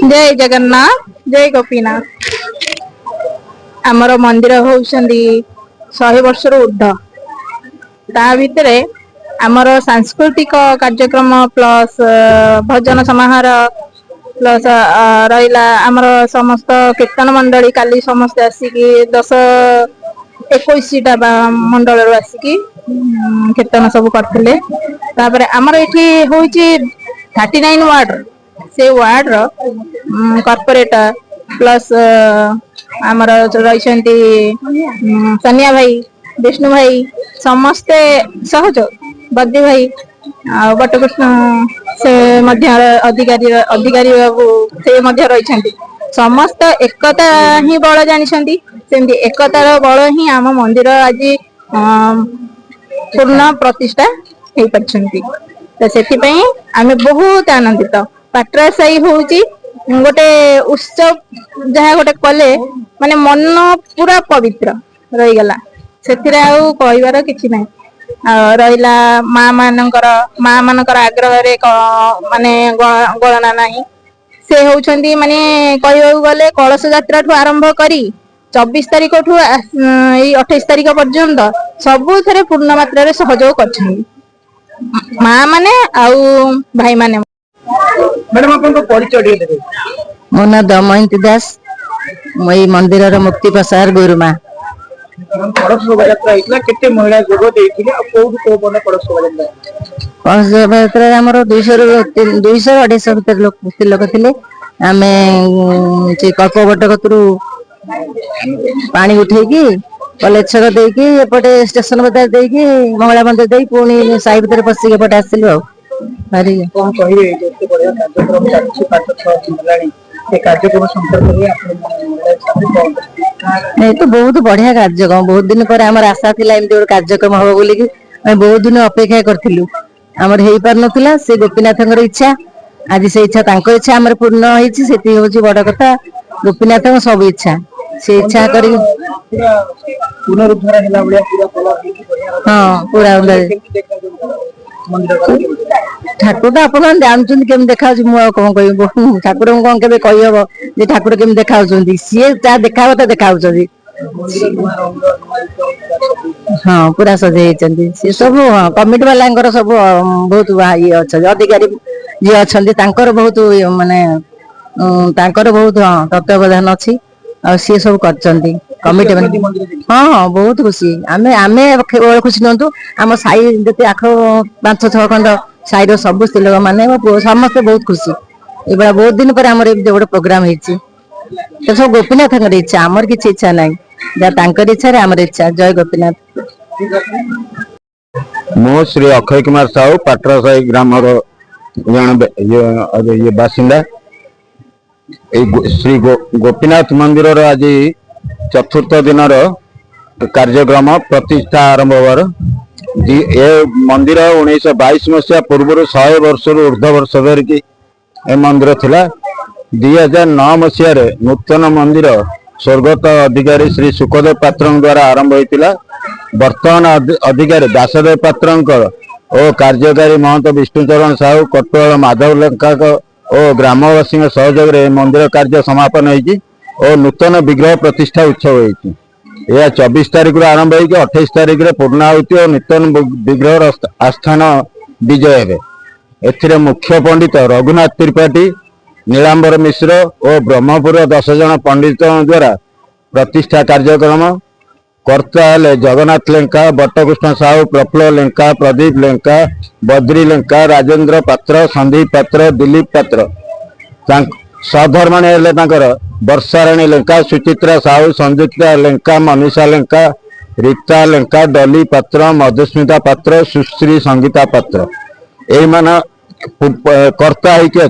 जय जगन्नाथ जय गोपीनाथ। आमर मंदिर होउछंदी 100 वर्ष ऊर्ध ता भितर आमर सांस्कृतिक कार्यक्रम प्लस भजन समाहार प्लस रहिला आमर समस्त कीर्तन मंडली काली समस्त आसिकी 10-21टा मंडल आसिकी कीर्तन सब करथिले। तापर आमर एठी होउची 39 वार्ड से वार्ड रो कॉर्पोरेटर प्लस आमर रहिसंती सनिया भाई विष्णु भाई समस्ते सहयोग बद्दी भाई बटकृष्ण से मध्य अधिकारी अधिकारी बाबू से मध्य रहिसंती समस्त एकता ही बल जानिसंती सेमती एकतार बल ही आम मंदिर आज पूर्ण प्रतिष्ठा हो पारछंती। तो सेति पई आमे बहुत आनंदित। पाटरा साई होउची गोटे उत्सव जहाँ गोटे कले माने मन पूरा पवित्र रही गला सेतिरे आउ कहबार किछि नै। रहिला माँ मानकर आग्रह रे माने गणना नाही से होउछंती माने कहबाउ गले कलश यात्रा ठु आरंभ करी 24 तारिख ठु 28 तारिख पर्यंत सबु थरे पूर्ण मात्रा रे सहयोग करछंती माँ माने आउ भाई माने। मैडम आपन परिचय देबे। मो ना दमयंती दास मई मंदिर रो मुक्ति प्रसार गुरुमा। कलश शोभा यात्रा इतला केते महिला जोग देथिले आ कोउ को बने कलश शोभा यात्रा कलश शोभा यात्रा हमरो 200-250 भीतर लोक थिले। आमे जे कल्पवट कतरु पानी उठेकी कॉलेज छक देकी एपटे स्टेशन बजार देकी मंगला मंदिर देई पुणी साई भीतर पसी एपटे आसिलु आ भारी कोन कहिबे एते बढ़िया कार्यक्रम चालछि 5-6 दिन लानी ए कार्यक्रम संपर्क रे आपन नहीं तो बहुत बढ़िया कार्यक्रम बहुत दिन पर आमर आशा थिला एमती गोटे कार्यक्रम हबो बोली कि बहुत दिन अपेक्षा करथिलु आमर हेई पार नथिला से गोपीनाथंकर इच्छा आज से इच्छा तांको इच्छा आमर पूर्ण होईछि सेति होछि बड़ कथा। गोपीनाथंक सब इच्छा से इच्छा करी पुनरुद्धार हिला बलिया पूरा कला बढ़िया हां पूरा ठाकुर तो अपन जानछन केम देखाउ मु कोन कहबो ठाकुर कोन केबे कहि हबो जे ठाकुर केम देखाउ छथि सिए ता देखाव त देखाउ छथि। हाँ पूरा सजे चंदी से सब कमिटी वाला सब बहुत ये अच्छा अधिकारी जे अच्छा तांकर बहुत माने तांकर बहुत तत्वावधान अच्छी आ सी सब करचंदी कमिटी हाँ हाँ बहुत खुशी आमे आमे खुशी नंतु आम साई जते आख 5-6 खंड साई रो सब स्त्री लोक माने समस्त बहुत खुशी ए बड़ा बहुत दिन पर हमर गोटे प्रोग्राम हेछि तो सब गोपीनाथ इच्छा आमर किछि इच्छा नाही जा तांकर इच्छा रे हमर इच्छा। जय गोपीनाथ। मो श्री अक्षय कुमार साहू पाटरा साई ग्राम रो ये बासिंदा श्री गोपीनाथ मंदिर रो आज चतुर्थ दिन कार्यक्रम प्रतिष्ठा आरंभ होवर ए मंदिर 1922 मसीहा पूर्व 100 वर्ष ऊर्ध वर्ष धरिकी ए मंदिर थिला 2009 मसीह नूतन मंदिर स्वर्गत अधिकारी श्री सुखदेव पात्र द्वारा आरंभ होता। वर्तमान अधिकारी दासदेव पात्र और कार्यकारी महंत विष्णुचरण साहू कटुआल माधव लंका और ग्रामवासी सहयोग मंदिर कार्य समापन होती और नूतन विग्रह प्रतिष्ठा उत्सव होती। यह 24 तारिख आरंभ हो 28 तारिख पूर्णाहुति और नूतन विग्रह आस्थान विजय हे। एथिरे मुख्य पंडित रघुनाथ त्रिपाठी नीलांबर मिश्र और ब्रह्मपुर 10 जन पंडितों द्वारा प्रतिष्ठा कार्यक्रम कर्ता हेले जगन्नाथ लेंका बट्टकृष्ण साहू प्रफुल्ल लेंका प्रदीप लेंका बद्री लेंका राजेंद्र पात्र संदीप पात्र दिलीप पात्र सधर्मणी हेले वर्षाराणी लेंका सुचित्रा साहू संयुक्ता लेंका मनीषा लेंका रीता लेंका डली पात्र मधुस्मिता पात्र सुश्री संगीता पात्र यही मान कर्ता होती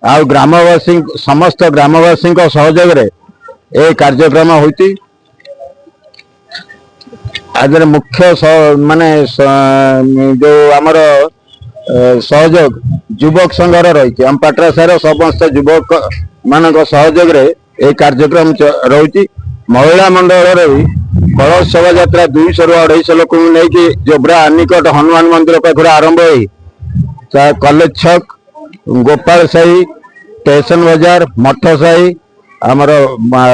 आ ग्रामवासी समस्त ग्रामवासी सहयोग ए कार्यक्रम होती। आज मुख्य माने जो आमर सहयोग युवक संघर रही आम पाटरा सार समस्त युवक मान सहयोग ए कार्यक्रम रही। महिला मंडल कलश शोभा यात्रा 200-250 लोक नहीं जोब्रा निकट हनुमान मंदिर पाखर आरंभ हो कॉलेज छक गोपाल साही स्टेशन बाजार मठ साई आमर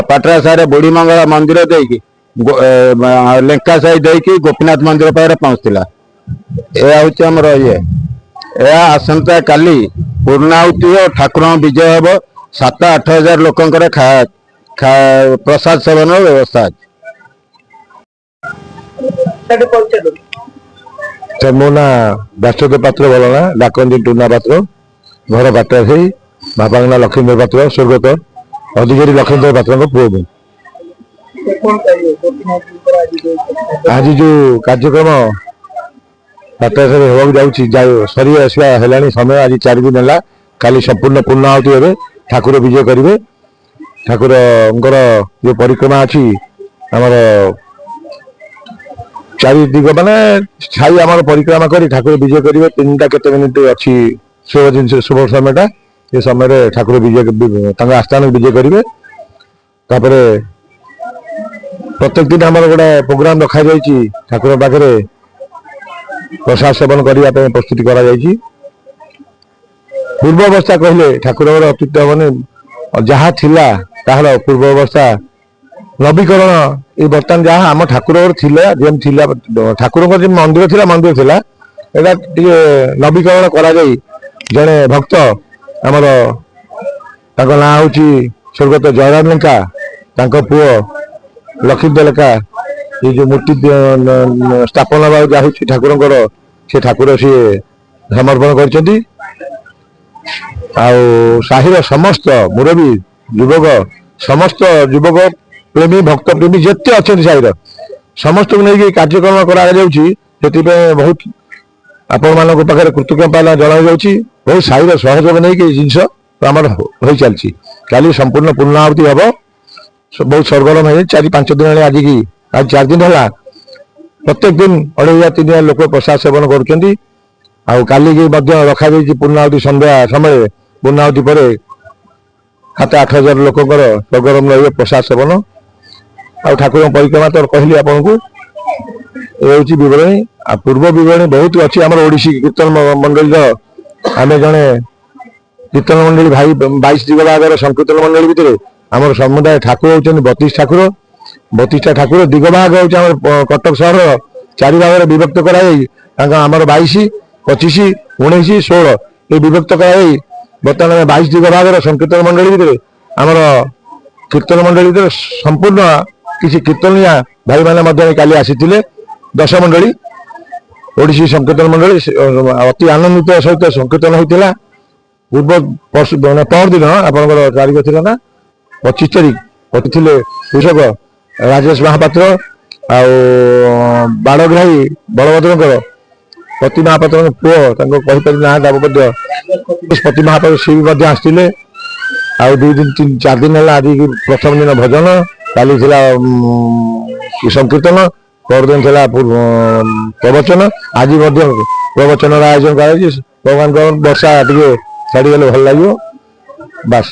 पाटरा सारे बुढ़ी मंगला मंदिर देकी लेंका साई देकी गोपीनाथ मंदिर पाखे पहुंचला। यह हूँ आमर ये आसंता काली पूर्णाहुति और ठाकुर विजय हम 7-8 हजार लोकंकर प्रसाद सेवन व्यवस्था अच्छी। ସେଠି ପରିଚୟ ଦେବି। मो ना व्यासदेव पात्र भलना डाकंदी टूना पात्र घर बाटा से बापा ना लक्ष्मीधर पात्र स्वर्गत अधिकारी लक्ष्मीधर पात्र पुओ मु। ସେ କଣ କହିବେ ଗୋପୀନାଥ ଜୀଙ୍କର ଆଜି ଯୋଉ आज जो कार्यक्रम बाटा से होगा जाऊँगी सरी आसवा है समय आज 4 दिन है काली संपूर्ण पूर्णाहुति हे ठाकुर विजय करेंगे। ठाकुर जो परिक्रमा अच्छी आमर 4 दिग माने छाई आम परिक्रमा कर ठाकुर विजय करेंगे। 3टा केते मिनिट अच्छी शुभ जिन शुभ समयटा ये समय ठाकुर विजय आस्थान विजय करेंगे। तापर प्रत्येक दिन आम गोटे प्रोग्राम रखा जाइए ठाकुर पाखे प्रसाद सेवन करने प्रस्तुति करा जाइए। पूर्व अवस्था कहले ठाकुर अतीत मैंने जहाँ थिला ताहार पूर्व अवस्था नवीकरण ये बर्तमान जहाँ आम ठाकुर जेम ठाकुर मंदिर थिला एटा टिके नवीकरण करा जाई जड़े भक्त आमर ना हूँ स्वर्गत जयराम लेंका पुओ लक्ष्मीधर लेखा ये जो मूर्ति स्थापन जहाँ ठाकुर से ठाकुर सी समर्पण कर साहिर समस्त मुरबी युवक समस्त युवक प्रेमी भक्त प्रेमी जिते अच्छा साहिर समस्त को लेकिन कार्यक्रम करा बहुत आपण मान पाखे कृतज्ञता जन बहुत साहिर सहयोग नहीं जिनस आम हो चलती काली संपूर्ण पूर्णाहुति हम बहुत सरगरम है 4-5 दिन आज की आज 4 दिन है प्रत्येक दिन 2,500-3,000 लोक प्रसाद सेवन करुँच। काली की रखा पूर्णाहुति संध्या समय पूर्णाहुति पर 7-8 हजार लोकंर सरगरम रही प्रसाद सेवन आ ठाकुर परिक्रमा तो कहली आपन को ये बरणी आ पूर्व बरणी बहुत अच्छी आम ओडिसी कीर्तन मंडली आम जड़े कीर्तन मंडली भाई 22 दिग बागर संकीर्तन मंडली भितर आम समुदाय ठाकुर होती 32 ठाकुर 32टा ठाकुर दिग भाग हो कटक सहर 4 भाग विभक्त कराई 22, 25, 19, 16 ये विभक्त कराई बर्तमान 22 दिग भाग संकीर्तन मंडली भितर आमर कीर्तन मंडली भितर संपूर्ण किसी कीर्तनिया भाई मैंने काली आसी 10 मंडली ओडिसी संकीर्तन मंडली अति आनंदित सहित संकीर्तन होता पूर्व पर दिन आप तारीख थी ना 25 तारीख थे कृषक राजेश महापात्र बाड़ग्राही बलभद्र पति महापात्र पुओ कहीपर ना पति महापात्र सी भी आसते आ 2-4 दिन है आज प्रथम दिन भजन काली संकीर्तन परदिन प्रवचन आज प्रवचन आयोजन कर भगवान वर्षा टे छाड़गले भल लगे बास।